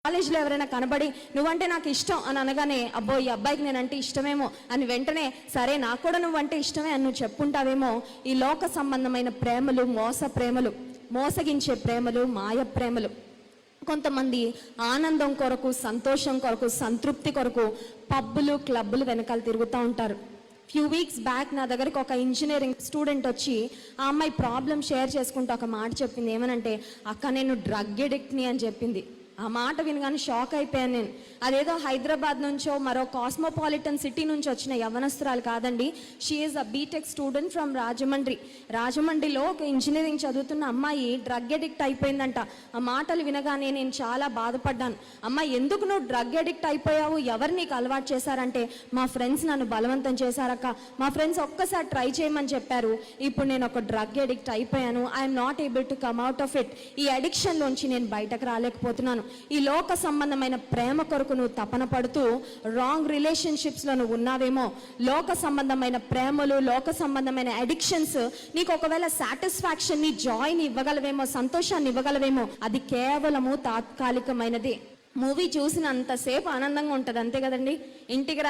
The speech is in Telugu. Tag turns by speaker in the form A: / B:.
A: కాలేజ్లో ఎవరైనా కనబడి నువ్వంటే నాకు ఇష్టం అని అనగానే, అబ్బో ఈ అబ్బాయికి నేనంటే ఇష్టమేమో అని వెంటనే సరే నాకు కూడా నువ్వంటే ఇష్టమే అని నువ్వు చెప్పుంటావేమో. ఈ లోక సంబంధమైన ప్రేమలు, ప్రేమలు, మోసగించే ప్రేమలు, మాయ ప్రేమలు. కొంతమంది ఆనందం కొరకు, సంతోషం కొరకు, సంతృప్తి కొరకు పబ్బులు, క్లబ్బులు వెనకాల తిరుగుతూ ఉంటారు. ఫ్యూ వీక్స్ బ్యాక్ నా దగ్గరికి ఒక ఇంజనీరింగ్ స్టూడెంట్ వచ్చి ఆ అమ్మాయి ప్రాబ్లం షేర్ చేసుకుంటూ ఒక మాట చెప్పింది. ఏమనంటే, అక్క నేను డ్రగ్ ఎడిక్ట్ని అని చెప్పింది. ఆ మాట వినగానే షాక్ అయిపోయాను నేను. అదేదో హైదరాబాద్ నుంచో మరో కాస్మోపాలిటన్ సిటీ నుంచి వచ్చిన యవ్వనస్తురాలు కాదండి. She is a BTech student from Rajahmundry. రాజమండ్రిలో ఒక ఇంజనీరింగ్ చదువుతున్న అమ్మాయి డ్రగ్ ఎడిక్ట్ అయిపోయిందంట. ఆ మాటలు వినగానే నేను చాలా బాధపడ్డాను. అమ్మ ఎందుకు నువ్వు డ్రగ్ ఎడిక్ట్ అయిపోయావు, ఎవరు నీకు అలవాటు చేశారంటే, మా ఫ్రెండ్స్ నన్ను బలవంతం చేశారక్క, మా ఫ్రెండ్స్ ఒక్కసారి ట్రై చేయమని చెప్పారు, ఇప్పుడు నేను ఒక డ్రగ్ ఎడిక్ట్ అయిపోయాను, I'm not able to come out of it. ఈ అడిక్షన్లోంచి నేను బయటకు రాలేకపోతున్నాను. ఈ లోక సంబంధమైన ప్రేమ కొరకు నువ్వు తపన పడుతూ రాంగ్ రిలేషన్షిప్స్లో నువ్వు ఉన్నావేమో. లోక సంబంధమైన ప్రేమలు, లోక సంబంధమైన అడిక్షన్స్ నీకు ఒకవేళ సాటిస్ఫాక్షన్ని, జాయ్ని ఇవ్వగలవేమో, సంతోషాన్ని ఇవ్వగలవేమో. అది కేవలము తాత్కాలికమైనది. మూవీ చూసినంతసేపు ఆనందంగా ఉంటుంది, అంతే కదండి. ఇంటికి